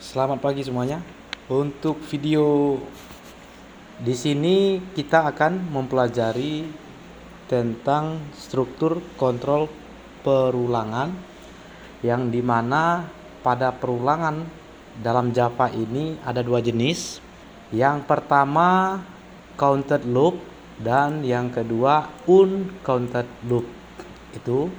Selamat pagi semuanya. Untuk video di sini kita akan mempelajari tentang struktur kontrol perulangan, yang dimana pada perulangan dalam Java ini ada dua jenis. Yang pertama counted loop dan yang kedua uncounted loop. Itu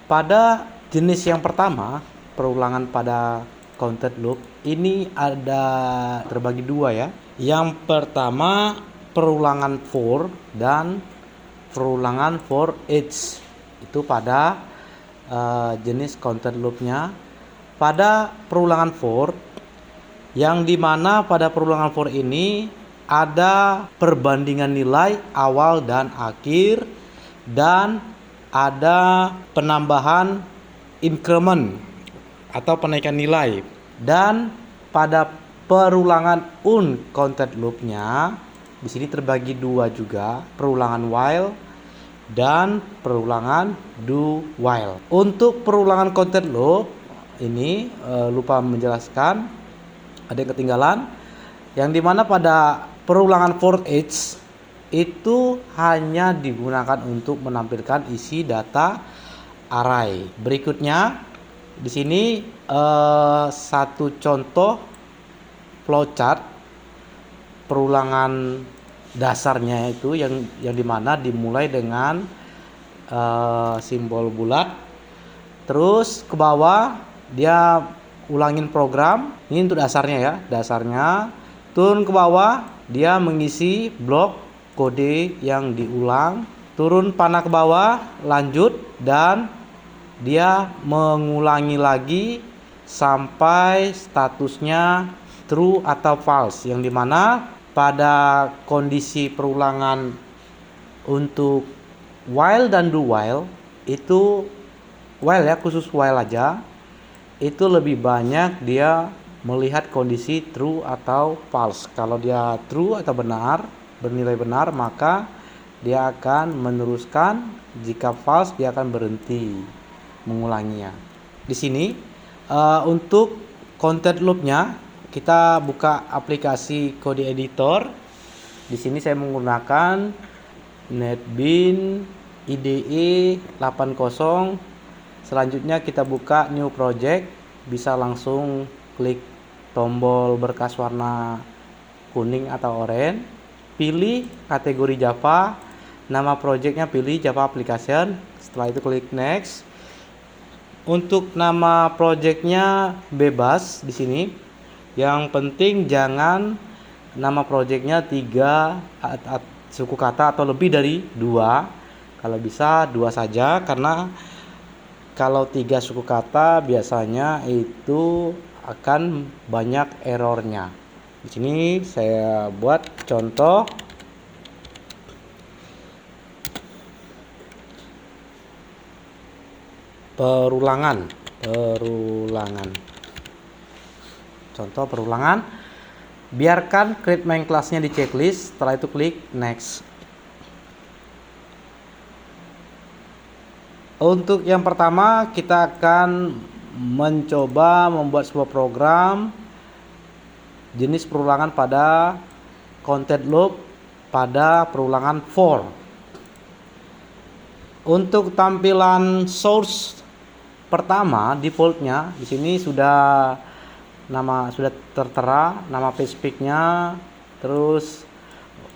pada jenis yang pertama, perulangan pada counted loop ini ada terbagi dua ya. Yang pertama perulangan for dan perulangan for each. Itu pada jenis counted loopnya. Pada perulangan for, yang dimana pada perulangan for ini ada perbandingan nilai awal dan akhir, dan ada penambahan increment atau penaikan nilai. Dan pada perulangan uncounted loopnya di sini terbagi dua juga, perulangan while dan perulangan do while. Untuk perulangan counted loop ini lupa menjelaskan, ada yang ketinggalan, yang dimana pada perulangan for each itu hanya digunakan untuk menampilkan isi data array. Berikutnya di sini satu contoh flowchart perulangan dasarnya itu yang dimana dimulai dengan simbol bulat, terus ke bawah dia ulangin program. Ini untuk dasarnya ya, dasarnya. Turun ke bawah dia mengisi blok kode yang diulang, turun panah ke bawah, lanjut, dan dia mengulangi lagi sampai statusnya true atau false, yang dimana pada kondisi perulangan untuk while dan do while itu, while ya, khusus while aja, itu lebih banyak dia melihat kondisi true atau false. Kalau dia true atau benar, bernilai benar, maka dia akan meneruskan. Jika false, dia akan berhenti mengulanginya. Di sini untuk counted loopnya kita buka aplikasi kode editor. Di sini saya menggunakan NetBeans IDE 80. Selanjutnya kita buka new project, bisa langsung klik tombol berkas warna kuning atau oranye, pilih kategori Java, nama projectnya pilih Java Application. Setelah itu klik next. Untuk nama projectnya bebas di sini. Yang penting jangan nama projectnya 3 suku kata atau lebih dari 2. Kalau bisa 2 saja, karena kalau 3 suku kata biasanya itu akan banyak errornya. Di sini saya buat contoh perulangan. Contoh perulangan. Biarkan create main class-nya di checklist. Setelah itu klik next. Untuk yang pertama kita akan mencoba membuat sebuah program jenis perulangan pada counted loop pada perulangan for. Untuk tampilan source pertama, defaultnya di sini sudah tertera, nama page pic-nya, terus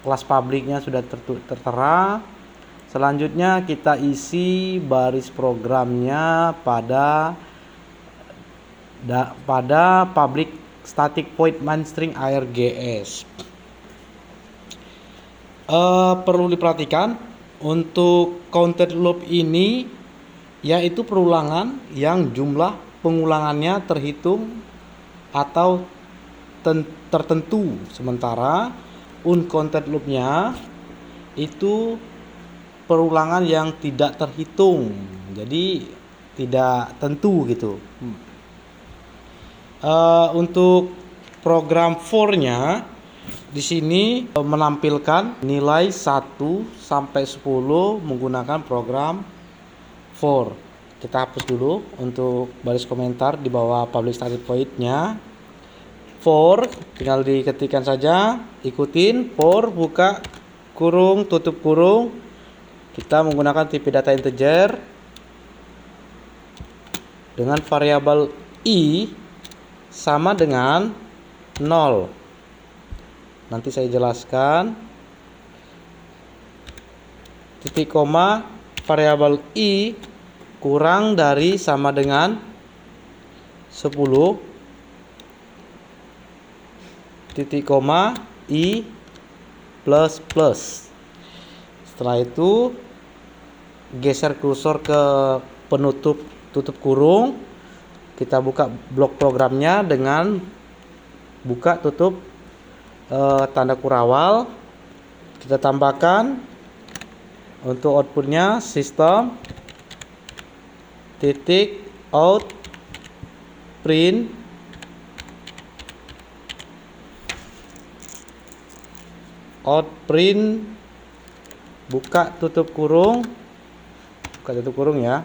kelas publiknya sudah tertera. Selanjutnya kita isi baris programnya pada public static void main string args. Perlu diperhatikan untuk counted loop ini, yaitu perulangan yang jumlah pengulangannya terhitung atau tertentu, sementara uncounted loopnya itu perulangan yang tidak terhitung, jadi tidak tentu gitu. Untuk program for-nya di sini menampilkan nilai 1 sampai 10 menggunakan program for. kita hapus dulu untuk baris komentar di bawah public starting point-nya. For tinggal diketikkan saja, ikutin for buka kurung tutup kurung. Kita menggunakan tipe data integer dengan variabel i sama dengan 0. Nanti saya jelaskan. Titik koma variabel i kurang dari sama dengan 10. Titik koma i plus plus. Setelah itu geser kursor ke penutup tutup kurung. Kita buka blok programnya dengan buka tutup tanda kurawal. Kita tambahkan untuk outputnya sistem titik out print buka tutup kurung ya,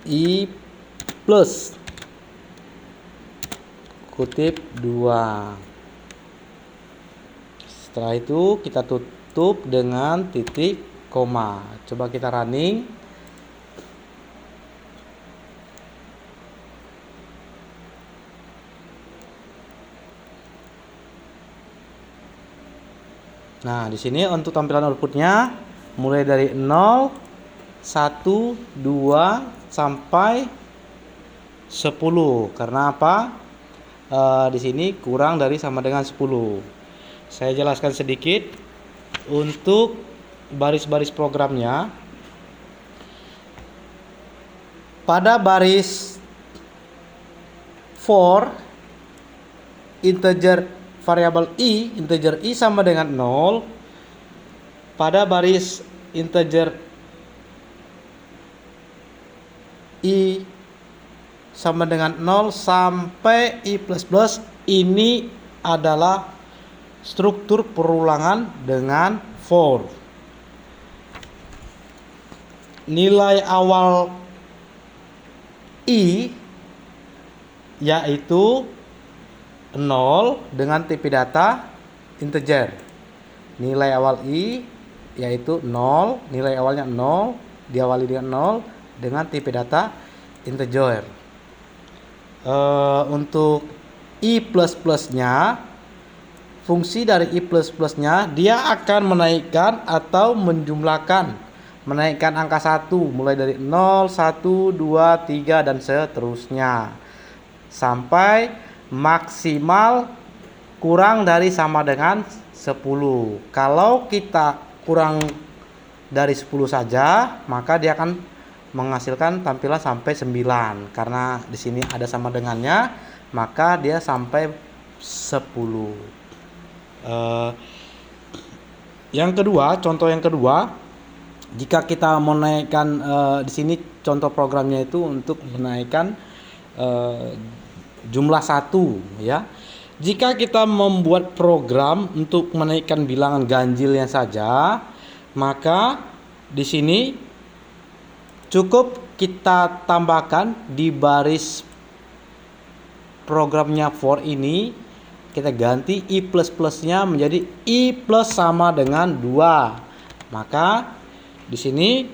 i plus kutip 2. Setelah itu kita tutup dengan titik koma. Coba kita running. Nah, di sini untuk tampilan outputnya mulai dari 0, 1, 2 sampai 10. Karena apa? Di sini kurang dari sama dengan 10. Saya jelaskan sedikit untuk baris-baris programnya. Pada baris for integer i sama dengan 0. Pada baris integer i sama dengan 0 sampai i plus plus, ini adalah struktur perulangan dengan for. Nilai awal i yaitu 0 dengan tipe data integer. Nilai awal i yaitu 0, nilai awalnya 0, diawali dengan 0 dengan tipe data integer. Untuk i plus plusnya, fungsi dari i plus plusnya dia akan menaikkan atau menjumlahkan, menaikkan angka 1 mulai dari 0, 1, 2, 3 dan seterusnya sampai maksimal kurang dari sama dengan 10. Kalau kita kurang dari 10 saja, maka dia akan menghasilkan tampilan sampai 9. Karena di sini ada sama dengannya, maka dia sampai 10. Yang kedua, contoh yang kedua, jika kita menaikkan di sini contoh programnya itu untuk menaikkan jumlah 1 ya. Jika kita membuat program untuk menaikkan bilangan ganjilnya saja, maka di sini cukup kita tambahkan di baris programnya for ini, kita ganti i plus plusnya menjadi i plus sama dengan 2. Maka di sini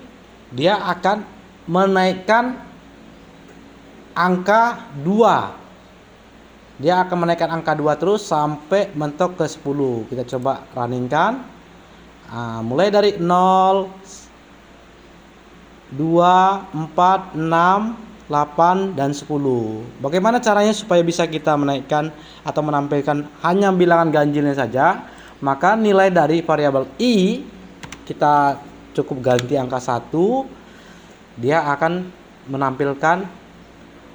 dia akan menaikkan angka 2. Dia akan menaikkan angka 2 terus sampai mentok ke 10. Kita coba runningkan. Mulai dari 0, 2, 4, 6, 8, dan 10. Bagaimana caranya supaya bisa kita menaikkan atau menampilkan hanya bilangan ganjilnya saja? Maka nilai dari variabel i kita cukup ganti angka 1. Dia akan menampilkan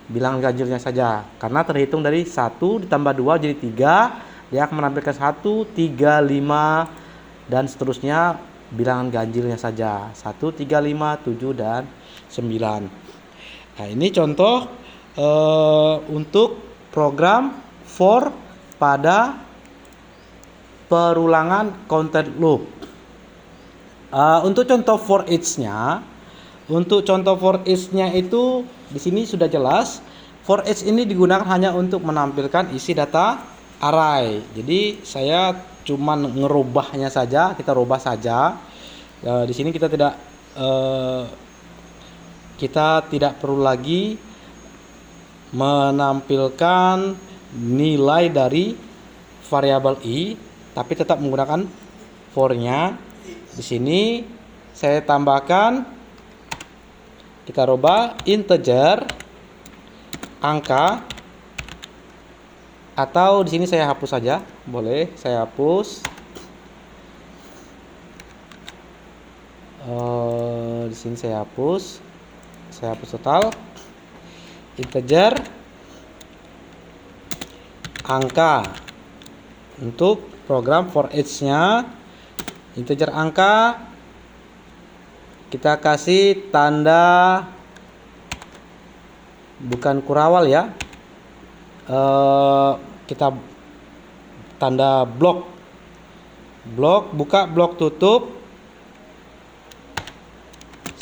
bilangan ganjilnya saja. Karena terhitung dari 1 ditambah 2 jadi 3. Dia akan menampilkan 1, 3, 5 dan seterusnya bilangan ganjilnya saja. 1, 3, 5, 7 dan 9. Nah, ini contoh untuk program for pada perulangan content loop. Untuk contoh for each-nya itu di sini sudah jelas. For each ini digunakan hanya untuk menampilkan isi data array. Jadi saya cuman ngerubahnya saja, kita rubah saja. Di sini kita tidak perlu lagi menampilkan nilai dari variabel i, tapi tetap menggunakan for-nya. Di sini saya tambahkan, kita rubah integer angka, atau di sini saya hapus saja, boleh saya hapus. Di sini saya hapus total. Integer angka untuk program for each-nya. Integer angka kita kasih tanda bukan kurawal ya, kita tanda blok buka, blok tutup,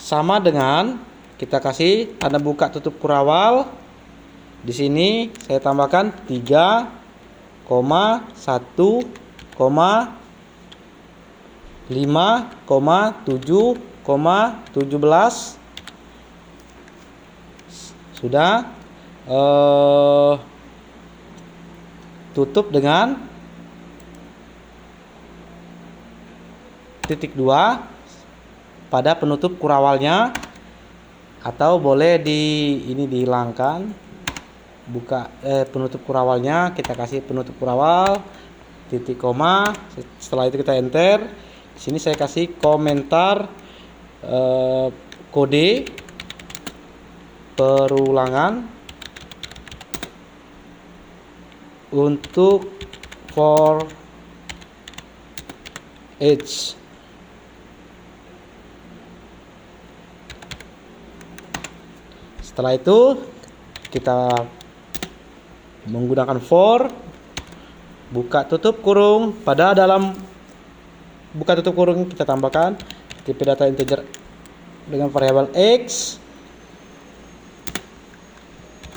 sama dengan kita kasih tanda buka tutup kurawal. Di sini saya tambahkan 3,1,5,7,17. Sudah. Tutup dengan titik 2 pada penutup kurawalnya, atau boleh ini dihilangkan, buka penutup kurawalnya, kita kasih penutup kurawal titik koma. Setelah itu kita enter. Di sini saya kasih komentar kode perulangan untuk for each. Setelah itu kita menggunakan for buka tutup kurung. Pada dalam buka tutup kurung kita tambahkan tipe data integer dengan variabel x.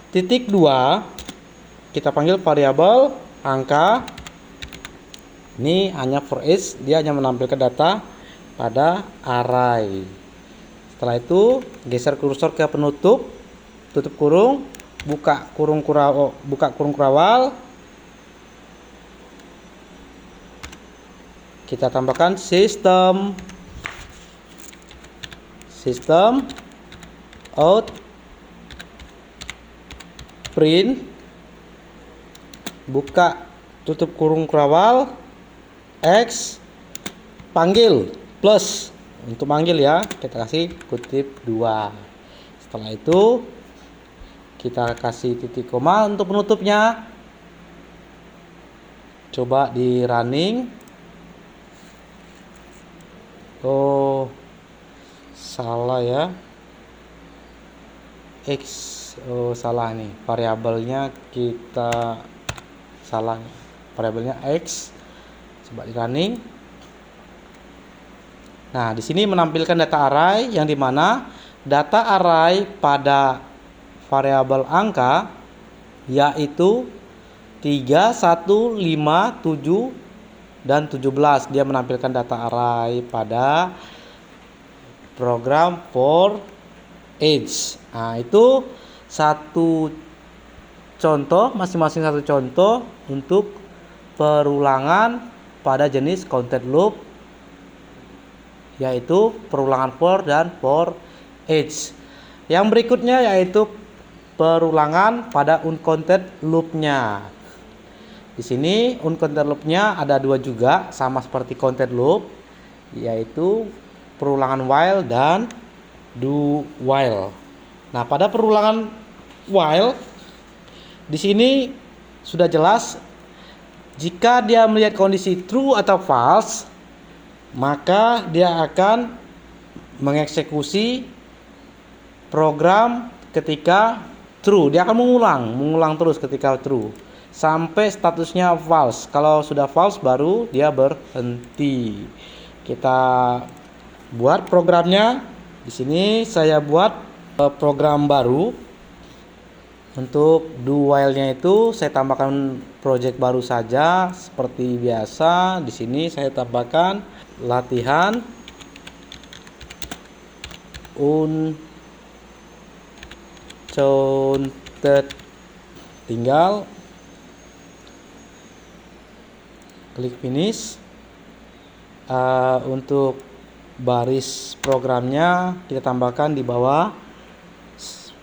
Titik 2 kita panggil variabel angka. Ini hanya for each, dia hanya menampilkan data pada array. Setelah itu geser kursor ke penutup tutup kurung, buka kurung kurawal. Kita tambahkan sistem out print buka tutup kurung kurawal x panggil plus. Untuk manggil ya, kita kasih kutip 2. Setelah itu kita kasih titik koma untuk penutupnya. Coba di running. Oh, salah ya. X, oh salah nih. Variabelnya kita salah. Variabelnya X. Coba di running. Nah, di sini menampilkan data array, yang dimana data array pada variabel angka yaitu 3, 1, 5, 7 dan 17. Dia menampilkan data array pada program for each. Nah, itu satu contoh, masing-masing satu contoh untuk perulangan pada jenis counted loop, yaitu perulangan for dan for each. Yang berikutnya yaitu perulangan pada uncounted loop-nya. Di sini uncounted loop-nya ada 2 juga, sama seperti counted loop, yaitu perulangan while dan do while. Nah, pada perulangan while di sini sudah jelas, jika dia melihat kondisi true atau false, maka dia akan mengeksekusi program ketika true. Dia akan mengulang terus ketika true sampai statusnya false. Kalau sudah false baru dia berhenti. Kita buat programnya. Di sini saya buat program baru. Untuk do while-nya itu saya tambahkan project baru saja seperti biasa. Di sini saya tambahkan latihan unconted. Tinggal klik finish. Untuk baris programnya kita tambahkan di bawah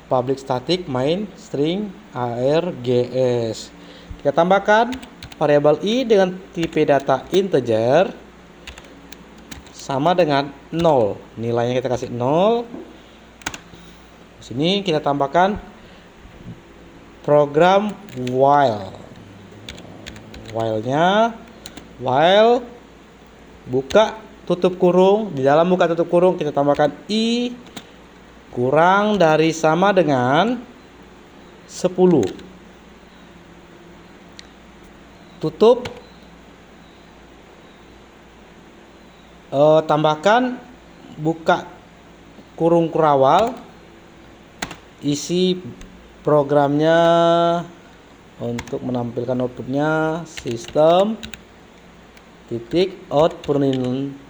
public static main string args. Kita tambahkan variabel i dengan tipe data integer sama dengan 0. Nilainya kita kasih 0. Di sini kita tambahkan program while. While-nya while buka tutup kurung. Di dalam buka tutup kurung kita tambahkan i kurang dari sama dengan 10. Tutup. Tambahkan buka kurung kurawal. Isi programnya untuk menampilkan outputnya sistem titik out print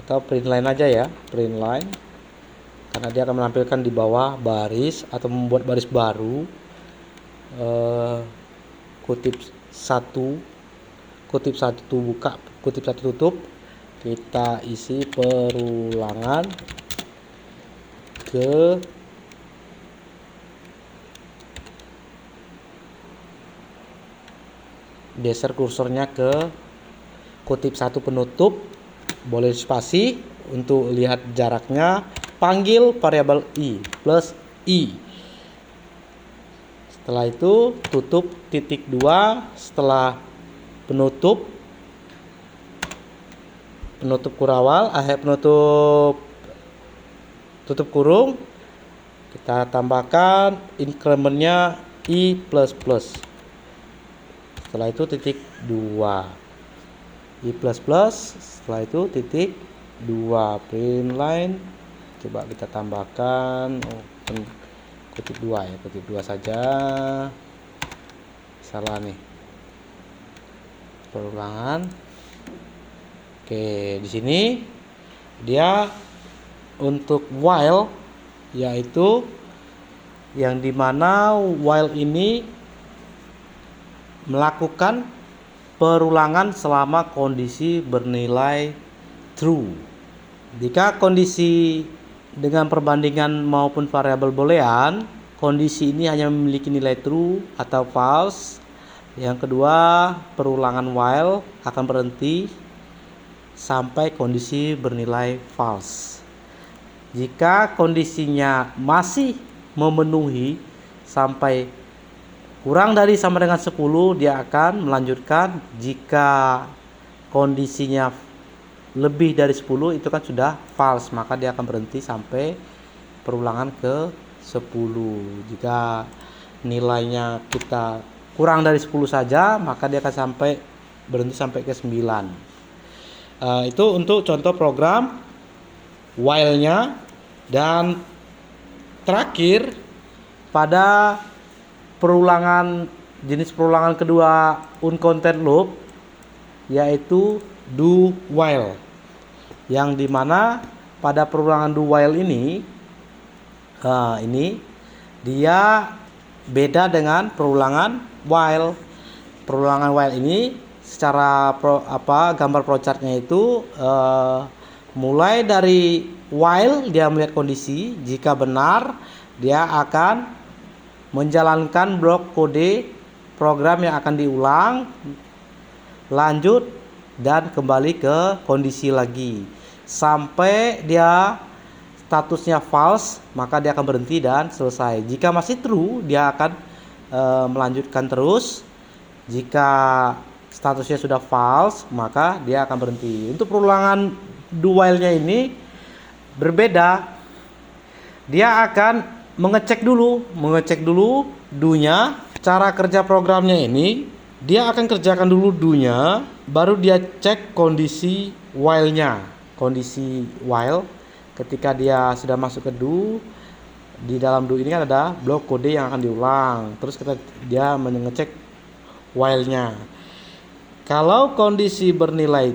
atau print line aja ya, print line, karena dia akan menampilkan di bawah baris atau membuat baris baru. Kutip satu buka, kutip satu tutup. Kita isi perulangan ke geser kursornya ke kutip satu penutup, boleh spasi untuk lihat jaraknya. Panggil variabel i plus i. Setelah itu tutup titik 2. Setelah penutup kurawal, tutup kurung, kita tambahkan incrementnya i plus plus. Setelah itu titik 2 i plus plus. Setelah itu titik 2 print line. Coba kita tambahkan kutip 2 ya, kutip 2 saja. Salah nih, perulangan. Oke, di sini dia untuk while, yaitu yang dimana while ini melakukan perulangan selama kondisi bernilai true. Jika kondisi dengan perbandingan maupun variabel boolean, kondisi ini hanya memiliki nilai true atau false. Yang kedua, perulangan while akan berhenti sampai kondisi bernilai false. Jika kondisinya masih memenuhi sampai kurang dari sama dengan 10, dia akan melanjutkan. Jika kondisinya lebih dari 10, itu kan sudah false, maka dia akan berhenti sampai perulangan ke 10. Jika nilainya kita kurang dari 10 saja, maka dia akan berhenti sampai ke 9. Itu untuk contoh program while-nya. Dan terakhir, pada jenis perulangan kedua uncounted loop, yaitu do while, yang dimana pada perulangan do while ini dia beda dengan perulangan while. Perulangan while ini secara gambar flowchartnya itu mulai dari while dia melihat kondisi. Jika benar, dia akan menjalankan blok kode program yang akan diulang, lanjut, dan kembali ke kondisi lagi sampai dia statusnya false, maka dia akan berhenti dan selesai. Jika masih true, dia akan melanjutkan terus. Jika statusnya sudah false, maka dia akan berhenti. Untuk perulangan do while-nya ini berbeda. Dia akan mengecek dulu do-nya. Cara kerja programnya ini, Dia akan kerjakan dulu do-nya, baru dia cek kondisi while-nya. Kondisi while ketika dia sudah masuk ke do, di dalam do ini kan ada blok kode yang akan diulang. Terus dia mengecek while-nya. Kalau kondisi bernilai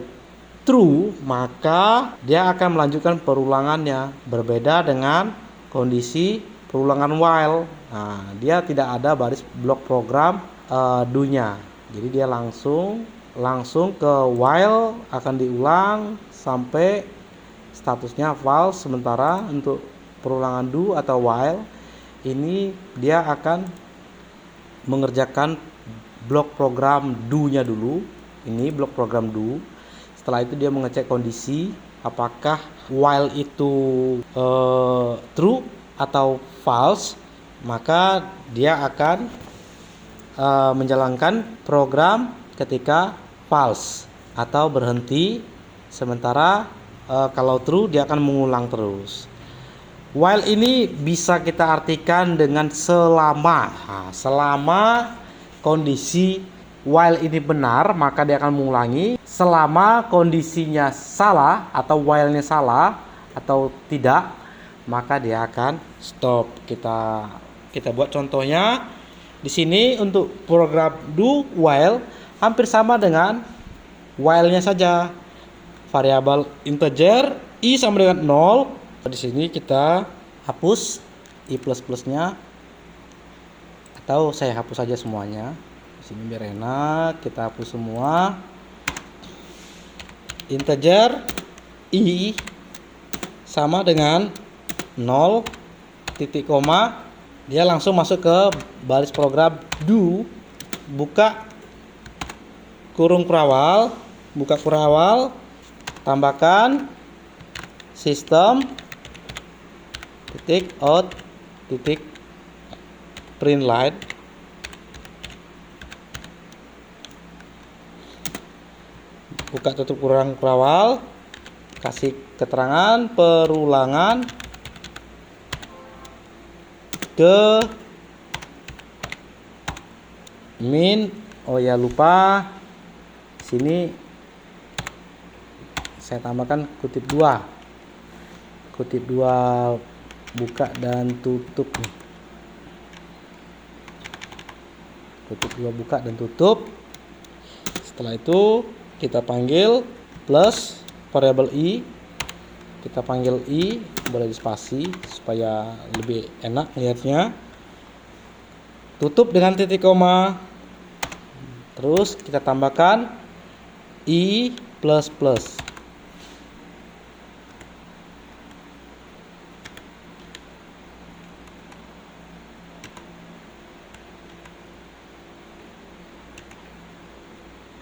true, maka dia akan melanjutkan perulangannya. Berbeda dengan kondisi perulangan while. Nah, dia tidak ada baris blok program do-nya. Jadi dia langsung ke while akan diulang sampai statusnya false. Sementara untuk perulangan do atau while ini dia akan mengerjakan blok program do-nya dulu. Ini blok program do. Setelah itu dia mengecek kondisi apakah while itu true atau false, maka dia akan menjalankan program ketika false atau berhenti. Sementara kalau true dia akan mengulang terus. While ini bisa kita artikan dengan selama. Nah, selama kondisi while ini benar, maka dia akan mengulangi. Selama kondisinya salah atau while-nya salah atau tidak, maka dia akan stop. Kita buat contohnya. Di sini untuk program do while hampir sama dengan while-nya saja. Variabel integer i sama dengan 0. Di sini kita hapus i plus-plusnya, atau saya hapus saja semuanya. Di sini biar enak, kita hapus semua. Integer i sama dengan 0 titik koma. Dia langsung masuk ke baris program do, buka kurung kurawal, tambahkan sistem titik out titik print line, buka tutup kurung kurawal, kasih keterangan perulangan ke min. Oh ya, lupa sini saya tambahkan kutip 2 buka dan tutup nih. Kutip 2 buka dan tutup. Setelah itu kita panggil plus variabel i, kita panggil i, boleh di spasi supaya lebih enak lihatnya. Tutup dengan titik koma, terus kita tambahkan i plus plus.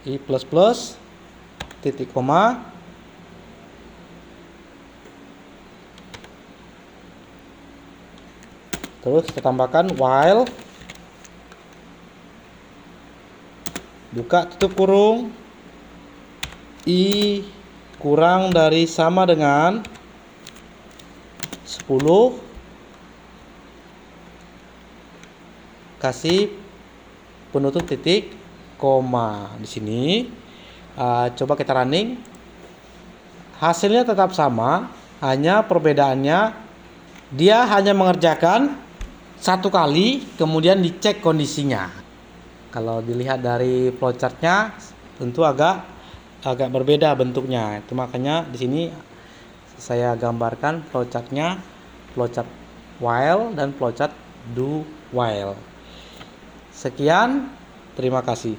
I plus plus titik koma, terus kita tambahkan while, buka tutup kurung, i kurang dari sama dengan 10, kasih penutup titik koma. Di sini coba kita running, hasilnya tetap sama, hanya perbedaannya dia hanya mengerjakan satu kali, kemudian dicek kondisinya. Kalau dilihat dari flowchartnya tentu agak berbeda bentuknya. Itu makanya di sini saya gambarkan flowchartnya, flowchart while dan flowchart do while. Sekian, terima kasih.